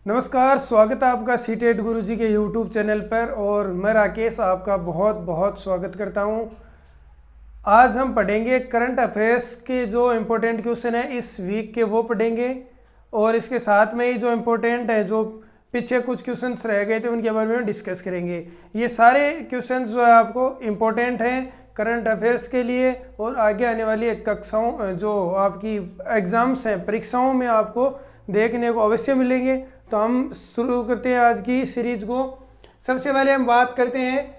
नमस्कार, स्वागत है आपका सीटेट गुरुजी के यूट्यूब चैनल पर। और मैं राकेश आपका बहुत बहुत स्वागत करता हूं। आज हम पढ़ेंगे करंट अफेयर्स के जो इम्पोर्टेंट क्वेश्चन है इस वीक के, वो पढ़ेंगे। और इसके साथ में ही जो इम्पोर्टेंट है, जो पीछे कुछ क्वेश्चंस रह गए थे, उनके बारे में डिस्कस करेंगे। ये सारे क्वेश्चंस जो है आपको इम्पोर्टेंट हैं करंट अफेयर्स के लिए, और आगे आने वाली कक्षाओं जो आपकी एग्ज़ाम्स हैं, परीक्षाओं में आपको देखने को अवश्य मिलेंगे। तो हम शुरू करते हैं आज की सीरीज को। सबसे पहले हम बात करते हैं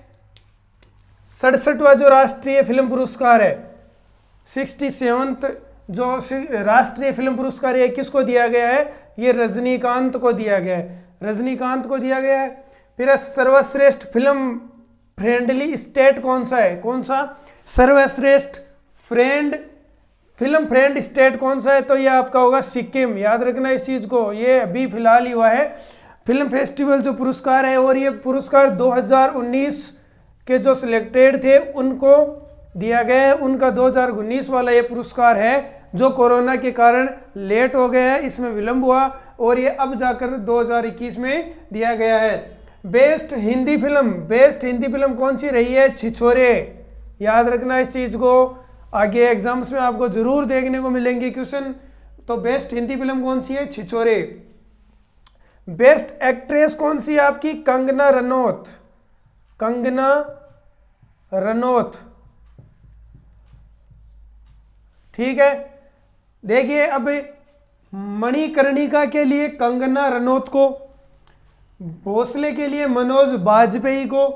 67वां जो राष्ट्रीय फिल्म पुरस्कार है, 67th जो राष्ट्रीय फिल्म पुरस्कार है, किसको दिया गया है? ये रजनीकांत को दिया गया है, रजनीकांत को दिया गया है। फिर सर्वश्रेष्ठ फिल्म फ्रेंडली स्टेट कौन सा है? कौन सा सर्वश्रेष्ठ फिल्म फ्रेंड स्टेट कौन सा है? तो ये आपका होगा सिक्किम। याद रखना इस चीज को, ये अभी फिलहाल ही हुआ है फिल्म फेस्टिवल जो पुरस्कार है, और ये पुरस्कार 2019 के जो सिलेक्टेड थे उनको दिया गया है। उनका 2019 वाला ये पुरस्कार है जो कोरोना के कारण लेट हो गया है, इसमें विलंब हुआ, और ये अब जाकर 2021 में दिया गया है। बेस्ट हिंदी फिल्म कौन सी रही है? छिछोरे। याद रखना इस चीज को, आगे एग्जाम्स में आपको जरूर देखने को मिलेंगे क्वेश्चन। तो बेस्ट हिंदी फिल्म कौन सी है? छिछोरे। बेस्ट एक्ट्रेस कौन सी है आपकी? कंगना रनौत। ठीक है, देखिए अब मणिकर्णिका के लिए कंगना रनौत को, भोसले के लिए मनोज बाजपेयी को,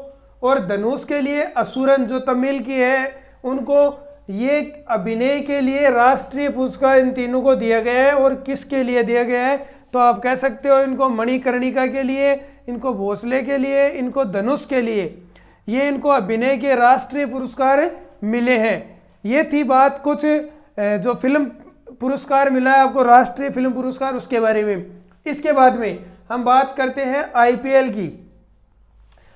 और धनुष के लिए असुरन जो तमिल की है उनको, ये अभिनय के लिए राष्ट्रीय पुरस्कार इन तीनों को दिया गया है। और किसके लिए दिया गया है? तो आप कह सकते हो इनको मणिकर्णिका के लिए, इनको भोसले के लिए, इनको धनुष के लिए, ये इनको अभिनय के राष्ट्रीय पुरस्कार मिले हैं। ये थी बात कुछ जो फिल्म पुरस्कार मिला है आपको, राष्ट्रीय फिल्म पुरस्कार, उसके बारे में। इसके बाद में हम बात करते हैं आईपीएल की।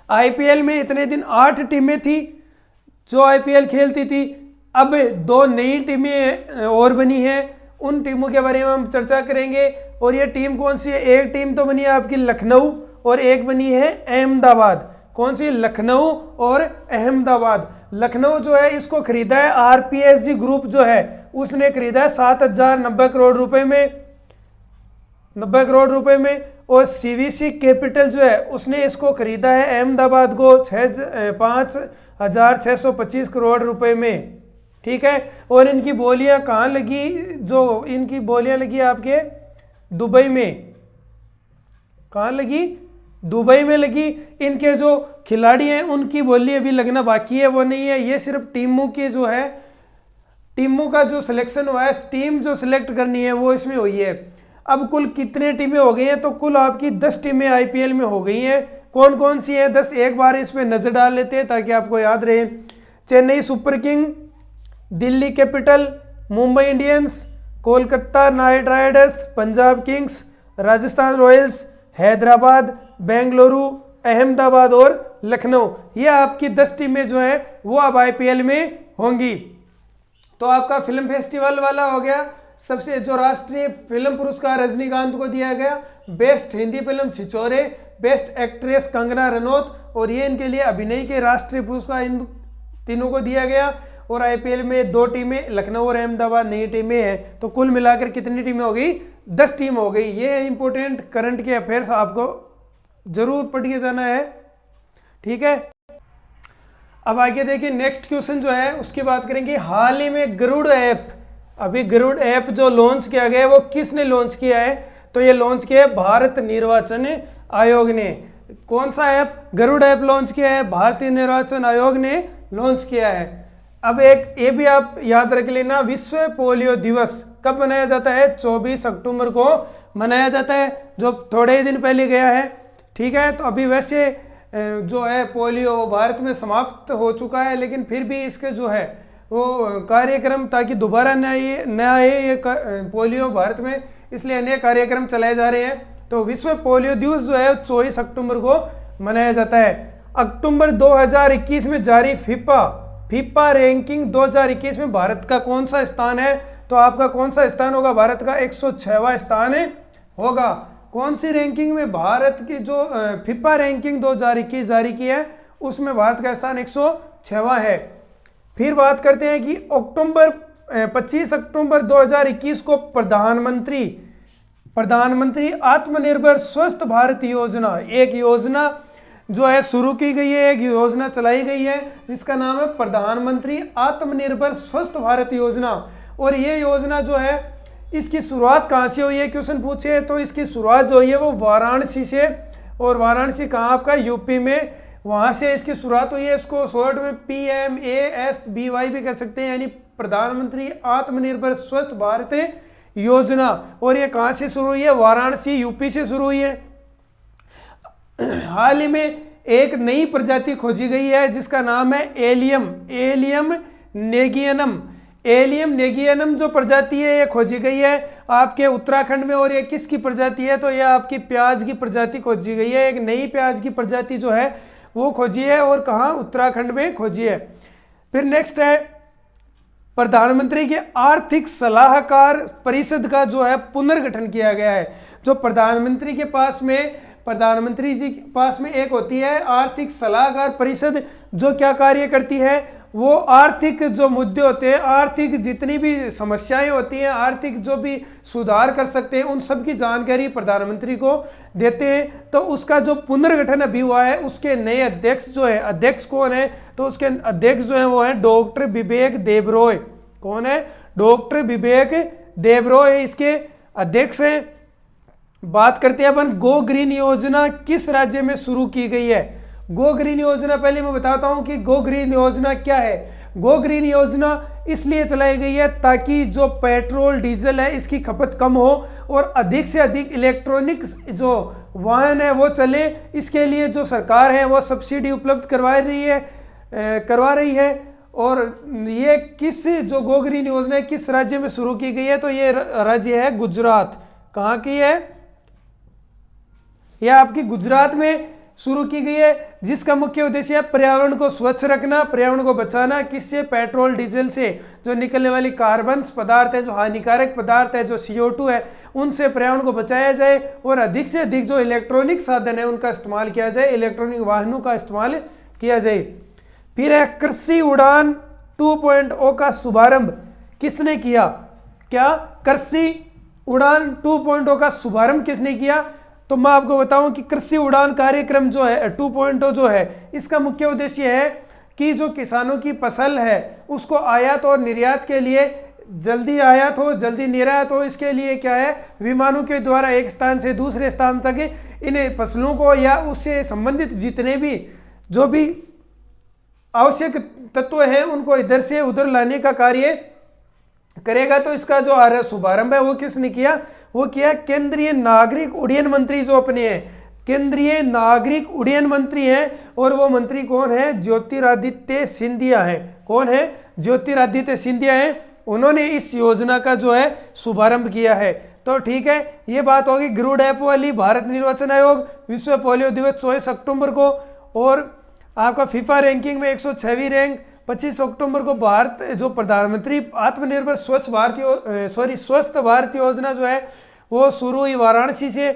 आईपीएल में इतने दिन 8 टीमें थी जो आईपीएल खेलती थी। अब 2 नई टीमें और बनी हैं, उन टीमों के बारे में हम चर्चा करेंगे। और ये टीम कौन सी है? एक टीम तो बनी है आपकी लखनऊ, और एक बनी है अहमदाबाद। कौन सी? लखनऊ और अहमदाबाद। लखनऊ जो है इसको खरीदा है आरपीएसजी ग्रुप जो है, उसने खरीदा है 7,090 करोड़ रुपए में, 90 करोड़ रुपए में। और सीवीसी कैपिटल जो है उसने इसको खरीदा है अहमदाबाद को 5,625 करोड़ रुपए में। ठीक है, और इनकी बोलियां कहाँ लगी? जो इनकी बोलियां लगी आपके दुबई में। कहाँ लगी? दुबई में लगी। इनके जो खिलाड़ी हैं उनकी बोली अभी लगना बाकी है, वो नहीं है। ये सिर्फ टीमों के जो है, टीमों का जो सिलेक्शन हुआ है, टीम जो सिलेक्ट करनी है वो इसमें हुई है। अब कुल कितने टीमें हो गई हैं? तो कुल आपकी 10 टीमें आईपीएल में हो गई हैं। कौन कौन सी हैं? 10 एक बार इस पे नजर डाल लेते हैं ताकि आपको याद रहे। Chennai super king, Delhi capital, Mumbai Indians, Kolkata night Riders, Punjab Kings, Rajasthan Royals, Hyderabad, Bengaluru, Ahmedabad और लखनऊ। ये आपकी 10 टीमें जो हैं वो अब आईपीएल में होंगी। तो आपका फिल्म फेस्टिवल वाला हो गया। सबसे जो राष्ट्रीय फिल्म पुरस्कार रजनीकांत को दिया गया, बेस्ट हिंदी फिल्म छिछोरे, बेस्ट एक्ट्रेस कंगना रनौत, और ये इनके लिए अभिनय के राष्ट्रीय पुरस्कार इन तीनों को दिया गया। और आईपीएल में 2 टीमें लखनऊ और अहमदाबाद नई टीमें हैं। तो कुल मिलाकर कितनी टीमें हो गई? 10 टीम हो गई। ये इंपॉर्टेंट करंट के अफेयर्स आपको जरूर पढ़ के जाना है। ठीक है, अब आगे देखिए नेक्स्ट क्वेश्चन जो है उसकी बात करेंगे। हाल ही में गरुड़ ऐप, अभी गरुड़ ऐप जो लॉन्च किया गया है वो किसने लॉन्च किया है? तो ये लॉन्च किया है भारत निर्वाचन आयोग ने। कौन सा ऐप? गरुड़ ऐप लॉन्च किया है, भारतीय निर्वाचन आयोग ने लॉन्च किया है। अब एक ये भी आप याद रख लेना, विश्व पोलियो दिवस कब मनाया जाता है? 24 अक्टूबर को मनाया जाता है, जो थोड़े ही दिन पहले गया है। ठीक है, तो अभी वैसे जो है पोलियो भारत में समाप्त हो चुका है, लेकिन फिर भी इसके जो है वो कार्यक्रम, ताकि दोबारा न आए ये पोलियो भारत में, इसलिए अनेक कार्यक्रम चलाए जा रहे हैं। तो विश्व पोलियो दिवस जो है 24 अक्टूबर को मनाया जाता है। अक्टूबर 2021 में जारी फीफा रैंकिंग 2021 में भारत का कौन सा स्थान है? तो आपका कौन सा स्थान होगा? भारत का 106वां स्थान होगा। कौन सी रैंकिंग में? भारत की जो फिफा रैंकिंग 2021 जारी की है उसमें भारत का स्थान 106वां है। फिर बात करते हैं कि 25 अक्टूबर 2021 को प्रधानमंत्री आत्मनिर्भर स्वस्थ भारत योजना, एक योजना जो है शुरू की गई है, एक योजना चलाई गई है जिसका नाम है प्रधानमंत्री आत्मनिर्भर स्वस्थ भारत योजना। और ये योजना जो है इसकी शुरुआत कहाँ से हुई है, क्वेश्चन पूछे तो इसकी शुरुआत जो हुई है वो वाराणसी से, और वाराणसी कहाँ आपका? यूपी में, वहाँ से इसकी शुरुआत हुई है। इसको शॉर्ट में PMASBY भी कह सकते हैं, यानी प्रधानमंत्री आत्मनिर्भर स्वस्थ भारत योजना। और ये कहाँ से शुरू हुई है? वाराणसी यूपी से शुरू हुई है। हाल ही में एक नई प्रजाति खोजी गई है जिसका नाम है एलियम नेगियनम जो प्रजाति है ये खोजी गई है आपके उत्तराखंड में। और ये किसकी प्रजाति है? तो ये आपकी प्याज की प्रजाति खोजी गई है। एक नई प्याज की प्रजाति जो है वो खोजी है, और कहाँ? उत्तराखंड में खोजी है। फिर नेक्स्ट है प्रधानमंत्री के आर्थिक सलाहकार परिषद का जो है पुनर्गठन किया गया है। जो प्रधानमंत्री जी के पास में एक होती है आर्थिक सलाहकार परिषद, जो क्या कार्य करती है? वो आर्थिक जो मुद्दे होते हैं, आर्थिक जितनी भी समस्याएं होती हैं, आर्थिक जो भी सुधार कर सकते हैं, उन सब की जानकारी प्रधानमंत्री को देते हैं। तो उसका जो पुनर्गठन अभी हुआ है उसके नए अध्यक्ष जो है, अध्यक्ष कौन है? तो उसके अध्यक्ष जो है वो है डॉक्टर विवेक देबरॉय। कौन है? डॉक्टर विवेक देबरॉय इसके अध्यक्ष हैं। बात करते हैं अपन गो ग्रीन योजना किस राज्य में शुरू की गई है। गो ग्रीन योजना, पहले मैं बताता हूं कि गो ग्रीन योजना क्या है। गो ग्रीन योजना इसलिए चलाई गई है ताकि जो पेट्रोल डीजल है इसकी खपत कम हो और अधिक से अधिक इलेक्ट्रॉनिक जो वाहन है वो चले। इसके लिए जो सरकार है वो सब्सिडी उपलब्ध करवा रही है। और ये जो गो ग्रीन योजना है किस राज्य में शुरू की गई है? तो ये राज्य है गुजरात। कहाँ की है? यह आपकी गुजरात में शुरू की गई है, जिसका मुख्य उद्देश्य है पर्यावरण को स्वच्छ रखना, पर्यावरण को बचाना। किससे? पेट्रोल डीजल से जो निकलने वाली कार्बन पदार्थ है, जो हानिकारक पदार्थ है, जो CO2 है, उनसे पर्यावरण को बचाया जाए और अधिक से अधिक जो इलेक्ट्रॉनिक साधन है उनका इस्तेमाल किया जाए, इलेक्ट्रॉनिक वाहनों का इस्तेमाल किया जाए। फिर है कृषि उड़ान 2.0 का शुभारंभ किसने किया? क्या? कृषि उड़ान 2.0 का शुभारंभ किसने किया? तो मैं आपको बताऊं कि कृषि उड़ान कार्यक्रम जो है 2.0 जो है, इसका मुख्य उद्देश्य है कि जो किसानों की फसल है उसको आयात और निर्यात के लिए जल्दी आयात हो, जल्दी निर्यात हो। इसके लिए क्या है? विमानों के द्वारा एक स्थान से दूसरे स्थान तक इन फसलों को या उससे संबंधित जितने भी जो भी आवश्यक तत्व हैं उनको इधर से उधर लाने का कार्य करेगा। तो इसका जो शुभारंभ है वो किसने किया? वो किया केंद्रीय नागरिक उड्डयन मंत्री जो अपने हैं, केंद्रीय नागरिक उड्डयन मंत्री हैं। और वो मंत्री कौन है? ज्योतिरादित्य सिंधिया है। कौन है? ज्योतिरादित्य सिंधिया है। उन्होंने इस योजना का जो है शुभारंभ किया है। तो ठीक है, ये बात होगी गरुड़ ऐप वाली। भारत निर्वाचन आयोग विश्व पोलियो दिवस 24 अक्टूबर को, और आपका फीफा रैंकिंग में 106वीं रैंक 25 अक्टूबर को भारत जो प्रधानमंत्री आत्मनिर्भर स्वस्थ भारत योजना जो है वो शुरू हुई वाराणसी से।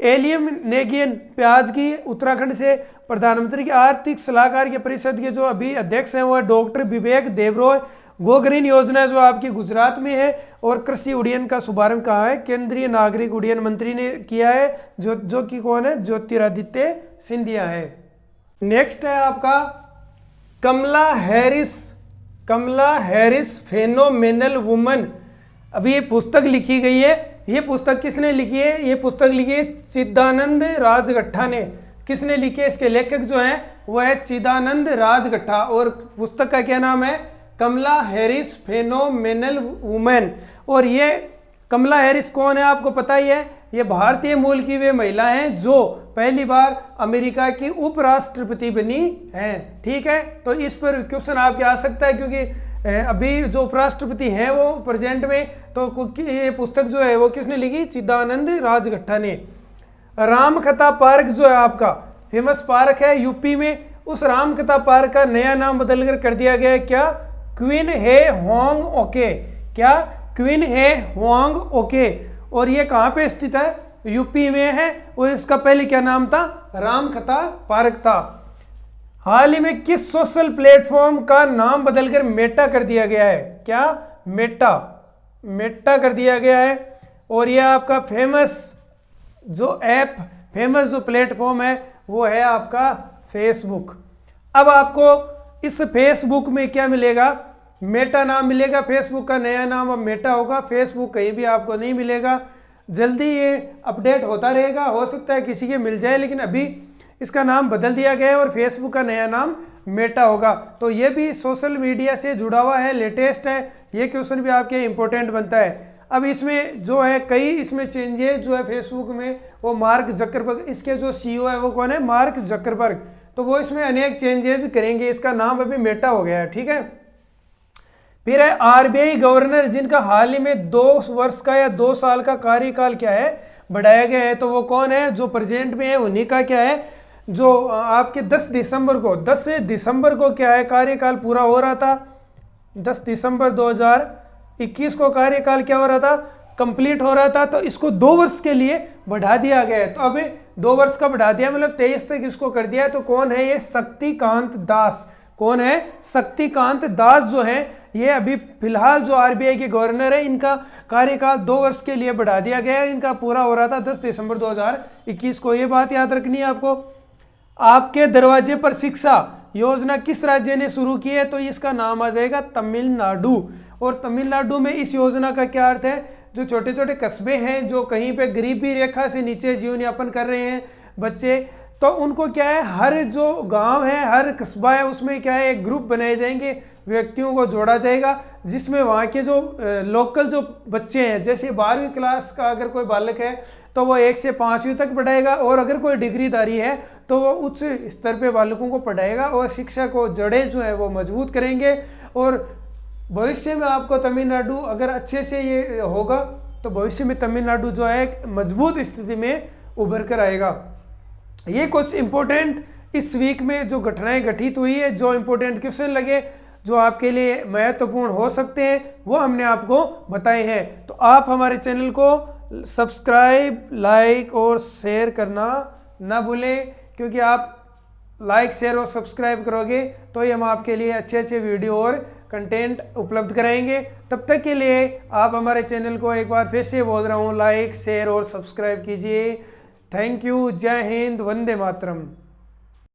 एलियम नेगियन प्याज की उत्तराखंड से। प्रधानमंत्री के आर्थिक सलाहकार के परिषद के जो अभी अध्यक्ष हैं वो है डॉक्टर विवेक देबरॉय। गो ग्रीन योजना जो आपकी गुजरात में है। और कृषि उड्डयन का शुभारंभ कहाँ है? केंद्रीय नागरिक उड्डयन मंत्री ने किया है, जो कि कौन है? ज्योतिरादित्य सिंधिया है। नेक्स्ट है आपका कमला हैरिस फेनोमेनल वुमन। अभी ये पुस्तक लिखी गई है। ये पुस्तक किसने लिखी है? ये पुस्तक लिखी है चिदानंद राजगट्ठा ने। किसने लिखी है? इसके लेखक जो हैं वो है चिदानंद राजगट्ठा। और पुस्तक का क्या नाम है? कमला हैरिस फेनोमेनल वुमेन। और ये कमला हैरिस कौन है? आपको पता ही है, ये भारतीय मूल की वे महिला हैं जो पहली बार अमेरिका की उपराष्ट्रपति बनी हैं। ठीक है, तो इस पर क्वेश्चन आपके आ सकता है, क्योंकि अभी जो उपराष्ट्रपति हैं वो प्रेजेंट में, तो ये पुस्तक जो है वो किसने लिखी? चिदानंद राजगट्ठा ने। रामकथा पार्क जो है आपका फेमस पार्क है यूपी में, उस रामकथा पार्क का नया नाम बदलकर कर दिया गया है क्या? क्वीन हे होंग ओके। क्या? क्वीन हे होंग ओके। और ये कहाँ पे स्थित है? यूपी में है, और इसका पहले क्या नाम था, रामकथा पार्क था। हाल ही में किस सोशल प्लेटफॉर्म का नाम बदलकर मेटा कर दिया गया है, क्या, मेटा कर दिया गया है। और यह आपका फेमस जो ऐप, फेमस जो प्लेटफॉर्म है वो है आपका फेसबुक। अब आपको इस फेसबुक में क्या मिलेगा, मेटा नाम मिलेगा, फेसबुक का नया नाम अब मेटा होगा। फेसबुक कहीं भी आपको नहीं मिलेगा, जल्दी ये अपडेट होता रहेगा, हो सकता है किसी के मिल जाए, लेकिन अभी इसका नाम बदल दिया गया है और फेसबुक का नया नाम मेटा होगा। तो ये भी सोशल मीडिया से जुड़ा हुआ है, लेटेस्ट है, ये क्वेश्चन भी आपके इंपॉर्टेंट बनता है। अब इसमें जो है कई इसमें चेंजेस जो है फेसबुक में, वो मार्क जकरबर्ग, इसके जो सीईओ है वो कौन है, मार्क जकरबर्ग, तो वो इसमें अनेक चेंजेस करेंगे, इसका नाम अभी मेटा हो गया है, ठीक है। फिर है आरबीआई गवर्नर जिनका हाल ही में 2 वर्ष का या 2 साल का कार्यकाल क्या है, बढ़ाया गया है, तो वो कौन है, जो प्रेजेंट में है उन्हीं का क्या है, जो आपके 10 दिसंबर को क्या है कार्यकाल पूरा हो रहा था, 10 दिसंबर 2021 को कार्यकाल क्या हो रहा था, कंप्लीट हो रहा था। तो इसको 2 वर्ष के लिए बढ़ा दिया गया है, तो अभी 2 वर्ष का बढ़ा दिया, मतलब 23 तक इसको कर दिया है। तो कौन है ये, शक्तिकांत दास, कौन है, शक्तिकांत दास जो है, ये अभी फिलहाल जो आरबीआई के गवर्नर है, इनका कार्यकाल 2 वर्ष के लिए बढ़ा दिया गया है। इनका पूरा हो रहा था 10 दिसंबर 2021 को, ये बात याद रखनी है आपको। आपके दरवाजे पर शिक्षा योजना किस राज्य ने शुरू की है, तो इसका नाम आ जाएगा तमिलनाडु। और तमिलनाडु में इस योजना का क्या अर्थ है, जो छोटे छोटे कस्बे हैं, जो कहीं पे गरीबी रेखा से नीचे जीवन यापन कर रहे हैं बच्चे, तो उनको क्या है, हर जो गांव है, हर कस्बा है, उसमें क्या है, एक ग्रुप बनाए जाएंगे, व्यक्तियों को जोड़ा जाएगा, जिसमें वहाँ के जो लोकल जो बच्चे हैं, जैसे 12वीं क्लास का अगर कोई बालक है तो वो 1 से 5वीं तक पढ़ाएगा, और अगर कोई डिग्रीधारी है तो वो उच्च स्तर पे बालकों को पढ़ाएगा, और शिक्षा को जड़ें जो है वो मजबूत करेंगे। और भविष्य में आपको तमिलनाडु अगर अच्छे से ये होगा तो भविष्य में तमिलनाडु जो है एक मजबूत स्थिति में उभर कर आएगा। ये कुछ इंपॉर्टेंट इस वीक में जो घटनाएं घटित हुई है, जो इंपॉर्टेंट क्वेश्चन लगे, जो आपके लिए महत्वपूर्ण हो सकते हैं, वो हमने आपको बताए हैं। तो आप हमारे चैनल को सब्सक्राइब, लाइक और शेयर करना ना भूलें, क्योंकि आप लाइक, शेयर और सब्सक्राइब करोगे तो ही हम आपके लिए अच्छे अच्छे वीडियो और कंटेंट उपलब्ध कराएंगे। तब तक के लिए आप हमारे चैनल को एक बार फिर से बोल रहा हूँ, लाइक, शेयर और सब्सक्राइब कीजिए। थैंक यू, जय हिंद, वंदे मातरम।